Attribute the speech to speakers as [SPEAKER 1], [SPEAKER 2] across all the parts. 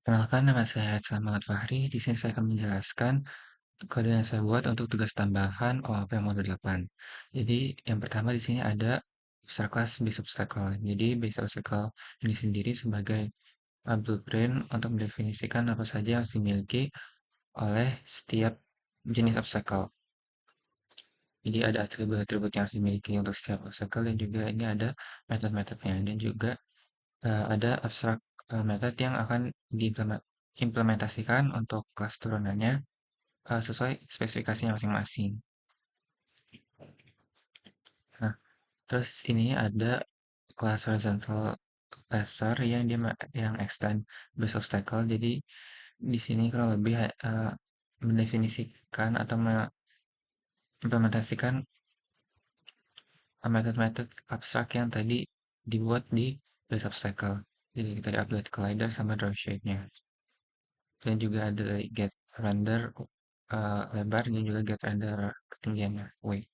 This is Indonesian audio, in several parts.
[SPEAKER 1] Kenalkan nama saya Selamat Fahri. Di sini saya akan menjelaskan kode yang saya buat untuk tugas tambahan OAP Modul 8. Jadi yang pertama di sini ada user class base obstacle. Jadi base obstacle ini sendiri sebagai blueprint untuk mendefinisikan apa saja yang harus dimiliki oleh setiap jenis obstacle. Jadi ada atribut-atribut yang harus dimiliki untuk setiap obstacle dan juga ini ada metode-metodenya dan juga ada abstrak method yang akan diimplementasikan untuk kelas turunannya sesuai spesifikasinya masing-masing. Nah, terus ini ada kelas horizontal laser yang yang extend base obstacle. Jadi di sini kurang lebih mendefinisikan atau mengimplementasikan metode-metode abstrak yang tadi dibuat di base obstacle. Jadi kita di-upload collider sama draw shape-nya. Dan juga ada get render lebar dan juga get render ketinggiannya weight.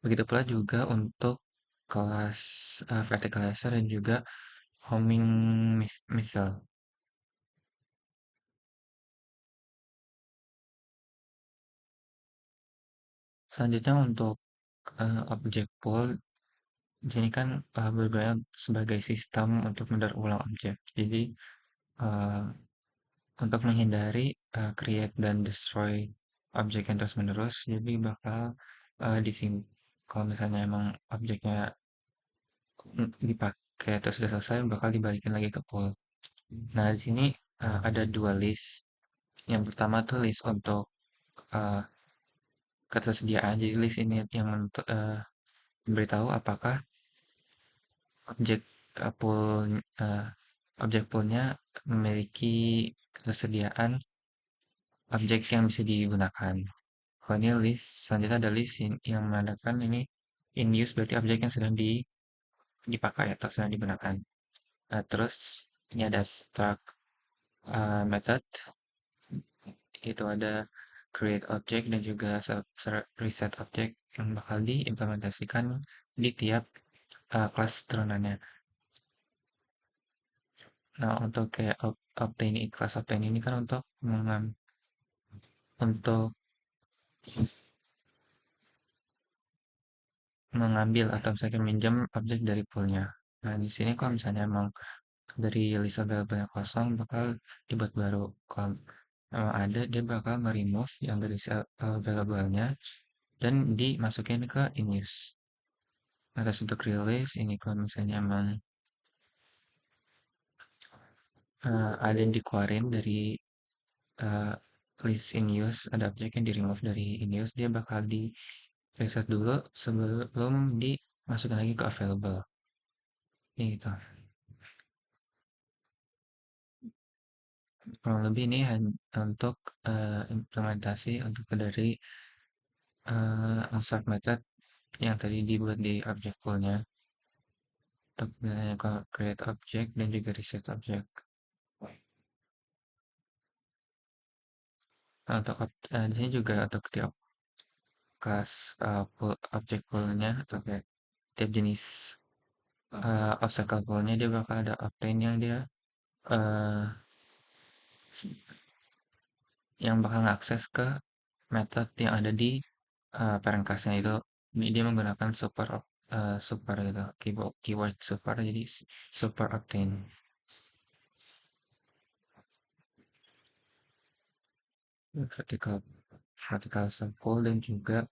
[SPEAKER 1] Begitu pula juga untuk kelas vertical laser dan juga homing missile. Selanjutnya untuk object pool, ini kan berguna sebagai sistem untuk mendaur ulang objek. Jadi uh, untuk menghindari create dan destroy objek yang terus menerus, jadi bakal kalau misalnya emang objeknya dipakai terus sudah selesai bakal dibalikin lagi ke pool. Nah, di sini ada dua list. Yang pertama tuh list untuk uh, ketersediaan. Jadi list ini yang memberitahu apakah objek pool uh, objek poolnya memiliki ketersediaan objek yang bisa digunakan. Kalau ini list, selanjutnya ada list yang menandakan ini in use berarti objek yang sedang dipakai atau sedang digunakan. Nah, terus ini ada abstract method, itu ada create object dan juga reset object yang bakal diimplementasikan di tiap kelas turunannya. Nah, untuk kayak obtain kelas obtain ini kan untuk mengambil atau misalkan minjam objek dari poolnya. Nah, di sini kalau misalnya emang dari list available yang kosong bakal dibuat baru. Kalau memang ada, dia bakal nge-remove yang dari list available-nya dan dimasukin ke in use. Nah, terus untuk release ini kalau misalnya emang ada yang dikeluarin dari uh, list in use, ada objek yang di remove dari in use, dia bakal di reset dulu sebelum dimasukin lagi ke available. Ini gitu. Kurang lebih ini hanya untuk implementasi untuk dari abstract method yang tadi dibuat di object pool-nya untuk misalnya create object dan juga reset object. Nah, untuk di sini juga untuk tiap kelas object pool-nya atau kayak tiap jenis obstacle pool-nya dia bakal ada obtain yang dia uh, yang bakal ngakses ke method yang ada di parent class-nya itu. Dia menggunakan super gitu, keyword super, jadi super obtain. Vertical vertical sample dan juga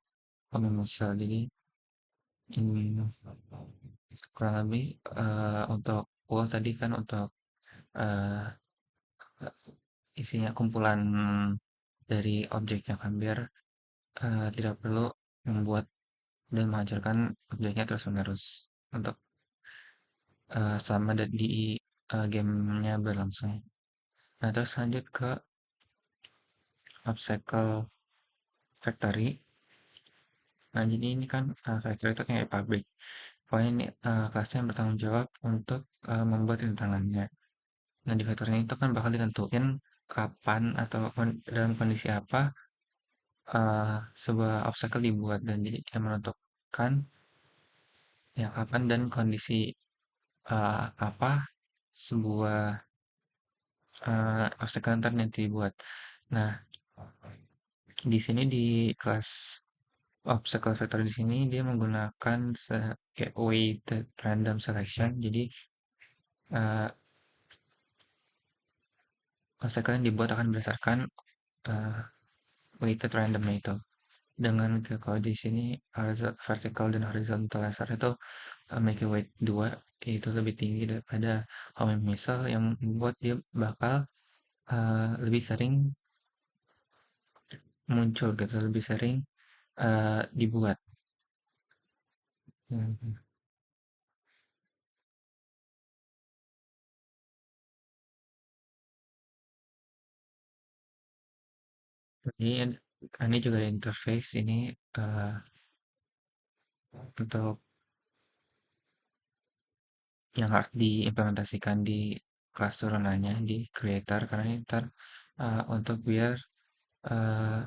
[SPEAKER 1] misal jadi ini kurang lebih untuk pool tadi kan untuk eh, isinya kumpulan dari objeknya kan biar tidak perlu membuat dan menghancurkan objeknya terus-menerus untuk selama di gamenya berlangsung. Nah, terus lanjut ke obstacle factory. Nah, jadi ini kan factory itu kayak pabrik. Pokoknya ini kelasnya yang bertanggung jawab untuk membuat rintangannya. Nah, di factory ini tuh kan bakal ditentuin kapan atau dalam kondisi apa sebuah obstacle dibuat dan jadi yang menentukan ya kapan dan kondisi apa sebuah obstacle ntar nanti buat. Nah, di sini di kelas obstacle vector di sini dia menggunakan kayak weighted random selection. Jadi uh, obstacle yang dibuat akan berdasarkan uh, weighted randomnya itu. Dengan kalau di sini vertical dan horizontal laser itu memiliki weight 2 itu lebih tinggi daripada home missile yang membuat dia bakal lebih sering muncul gitu, lebih sering dibuat. Hmm. Ini ini juga ada interface ini untuk yang harus diimplementasikan di kelas turunannya di creator karena ini ntar untuk biar uh,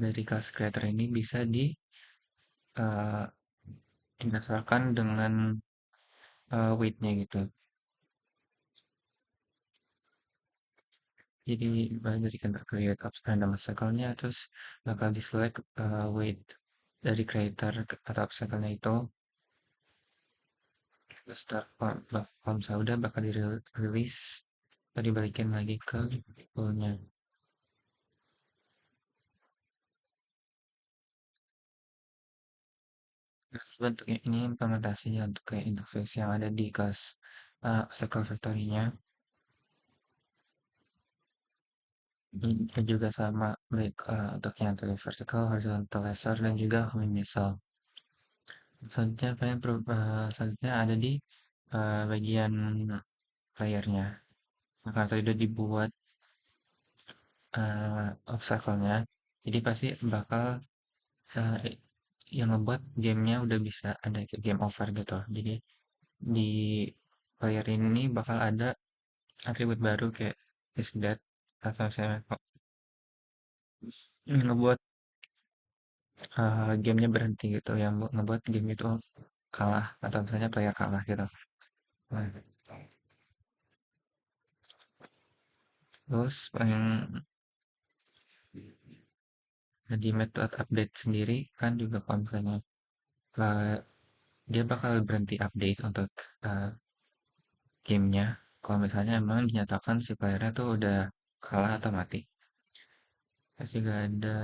[SPEAKER 1] dari kelas creator ini bisa uh, didasarkan dengan weight-nya gitu. Jadi dari create random obstacle-nya terus bakal di select weight dari creator atau obstacle-nya itu. Terus kalau misalnya udah bakal dirilis atau dibalikin lagi ke poolnya. Nah, bentuknya ini implementasinya untuk kayak interface yang ada di kelas obstacle factory-nya. Ini juga sama baik untuk yang tadi vertical, horizontal laser dan juga homing missile. Selanjutnya selanjutnya ada di bagian layarnya. Nah, karena tadi udah dibuat obstacle-nya, jadi pasti bakal eh, yang ngebuat gamenya udah bisa ada kayak game over gitu. Jadi di layar ini bakal ada atribut baru kayak is dead atau misalnya yang ngebuat gamenya berhenti gitu, yang ngebuat game itu kalah atau misalnya player kalah gitu. Nah, terus yang di metode update sendiri kan juga kalau misalnya eh, dia bakal berhenti update untuk eh, gamenya kalau misalnya emang dinyatakan si playernya tuh udah kalah atau mati. Terus juga ada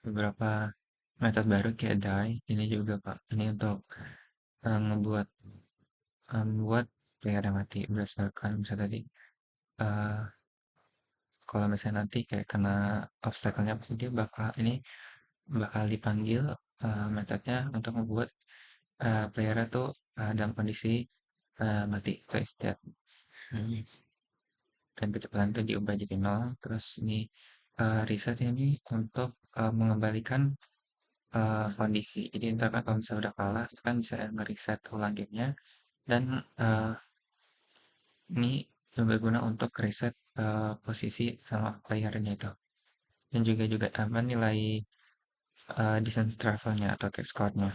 [SPEAKER 1] beberapa metode baru kayak die. Ini juga Pak, ini untuk ngebuat membuat player yang mati berdasarkan misalnya tadi eh, kalau misalnya nanti kayak kena obstacle-nya pasti dia bakal dipanggil metodenya untuk membuat player tuh dalam kondisi mati atau is dead. Hmm. Dan kecepatan itu diubah jadi nol. Terus ini reset ini untuk mengembalikan kondisi. Jadi ntar kan kalau misalnya udah kalah, kan bisa ngereset ulang gamenya. Dan ini juga guna untuk reset posisi sama playernya itu. Dan juga apa nilai distance travelnya atau kayak score-nya.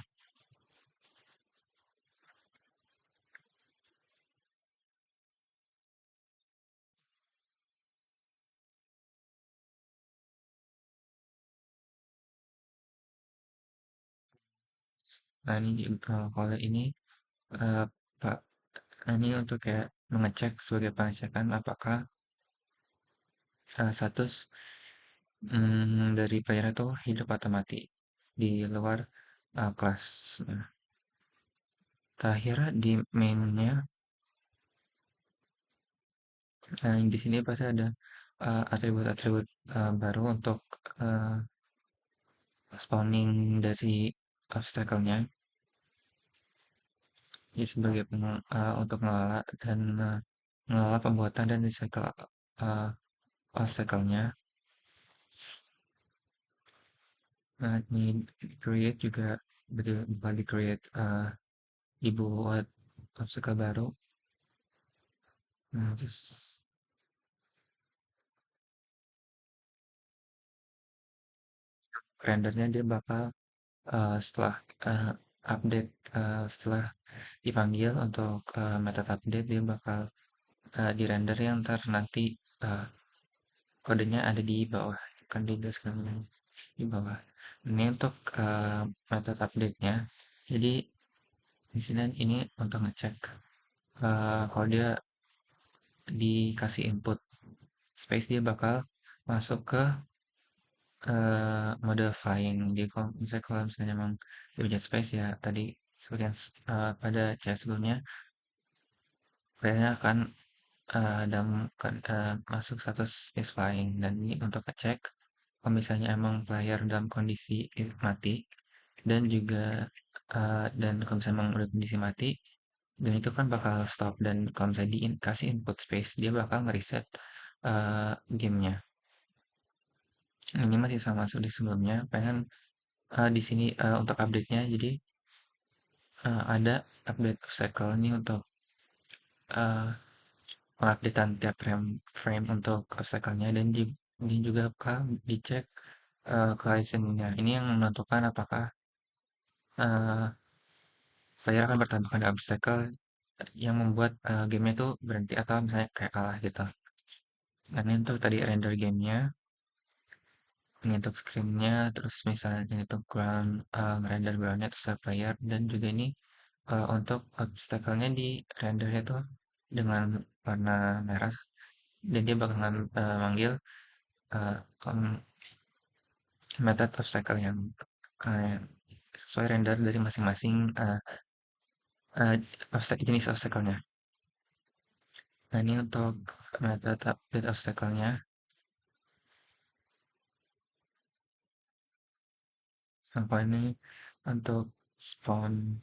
[SPEAKER 1] Nah ini kalau ini eh, Pak, ini untuk kayak mengecek sebagai pengecekan apakah status dari player itu hidup atau mati di luar kelas. Nah, terakhir di mainnya, di sini pasti ada atribut-atribut baru untuk eh, spawning dari obstacle-nya. Jadi sebagai untuk mengelola dan mengelola pembuatan dan recycle uh, obstacle-nya. Nah, ini create juga betul bakal di create dibuat obstacle baru. Nah, terus rendernya dia bakal setelah update setelah dipanggil untuk method update dia bakal di render yang ntar nanti uh, kodenya ada di bawah kan dijelaskan di bawah. Ini untuk method update-nya. Jadi di sini ini untuk ngecek kalau dia dikasih input space dia bakal masuk ke mode flying. Jadi kalau misalnya memang dia punya space ya tadi seperti yang pada chat sebelumnya playernya akan dalam masuk status is flying dan ini untuk ngecek kalau misalnya emang player dalam kondisi mati dan juga dan kalau misalnya emang udah kondisi mati dan itu kan bakal stop dan kalau misalnya dikasih input space dia bakal ngereset gamenya. Ini masih sama seperti sebelumnya pengen di sini untuk update-nya jadi ada update cycle ini untuk uh, pengupdatean tiap frame untuk obstacle-nya dan ini juga bakal dicek collision-nya. Ini yang menentukan apakah uh, player akan bertambah pada obstacle yang membuat gamenya itu berhenti atau misalnya kayak kalah gitu. Dan ini untuk tadi render gamenya, ini untuk screen-nya, terus misalnya ini untuk ground, ngerender ground-nya terus player dan juga ini untuk obstacle-nya di rendernya tuh dengan warna merah dan dia bakal manggil uh, method obstacle yang uh, sesuai render dari masing-masing jenis obstacle-nya. Nah ini untuk method update obstacle-nya. Apa ini untuk spawn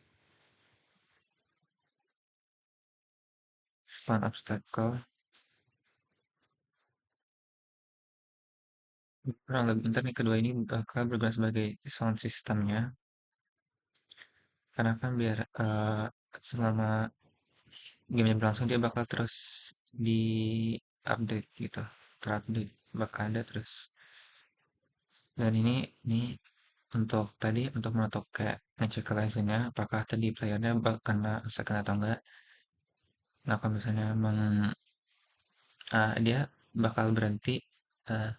[SPEAKER 1] spawn obstacle. Kurang lebih bentar nih kedua ini bakal berguna sebagai sound systemnya. Karena kan biar selama gamenya berlangsung dia bakal terus di update gitu, terupdate bakal ada terus. Dan ini untuk tadi untuk menutup kayak ngecek nya apakah tadi playernya kena second atau enggak. Nah kalau misalnya emang dia bakal berhenti uh,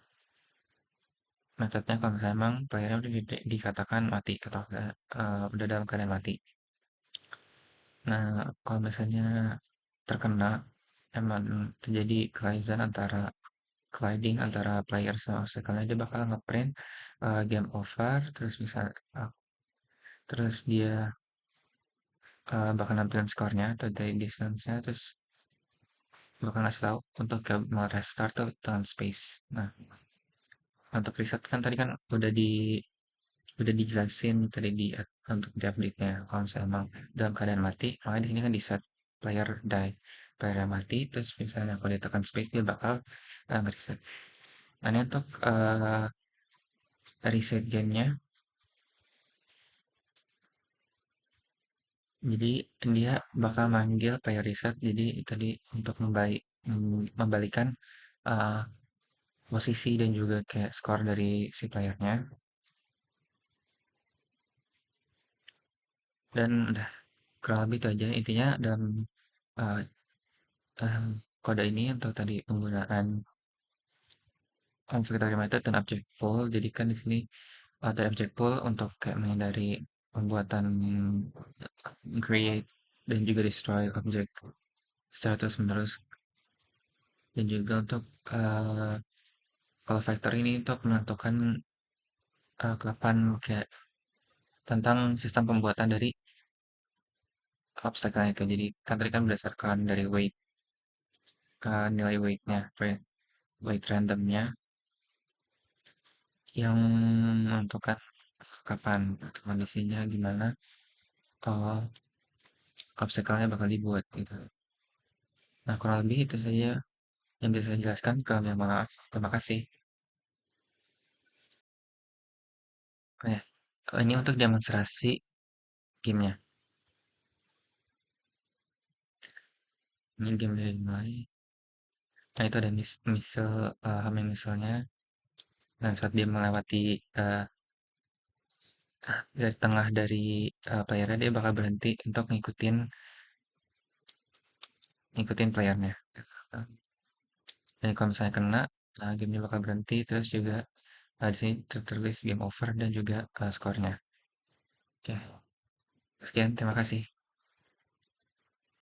[SPEAKER 1] metodenya kalau misalnya emang playernya udah dikatakan mati atau udah dalam keadaan mati. Nah kalau misalnya terkena emang terjadi colliding antara player sama obstacle dia bakal ngeprint game over terus uh, terus dia bakal nampilin skornya atau dari distance-nya terus bakal ngasih tahu untuk ke mau restart tuh dengan space. Nah, untuk reset kan tadi kan udah dijelasin tadi untuk di update-nya. Kalau misalnya emang dalam keadaan mati, makanya di sini kan di set player die. Player mati, terus misalnya kalau dia tekan space dia bakal nge-reset. Nah, ini untuk reset gamenya. Jadi dia bakal manggil player reset. Jadi tadi untuk membalikan uh, posisi dan juga kayak skor dari si playernya dan udah kurang lebih itu aja intinya dalam uh, uh, kode ini untuk tadi penggunaan factory method dan object pool jadi kan di sini ada object pool untuk kayak menghindari pembuatan create dan juga destroy objek secara terus menerus dan juga untuk uh, kalau factor ini untuk menentukan kapan kayak tentang sistem pembuatan dari obstacle itu. Jadi kan tadi kan berdasarkan dari nilai weightnya, weight randomnya yang menentukan kapan atau kondisinya gimana uh, obstacle-nya bakal dibuat gitu. Nah kurang lebih itu saja yang bisa saya jelaskan. Kalau yang maaf, terima kasih. Nah, ini untuk demonstrasi gamenya. Ini game dari mulai. Nah itu ada misal, misalnya dan saat dia melewati dari tengah dari playernya dia bakal berhenti untuk ngikutin playernya. Dan kalau misalnya kena, gamenya bakal berhenti, terus juga di sini tertulis game over dan juga skornya. Oke, sekian, terima kasih.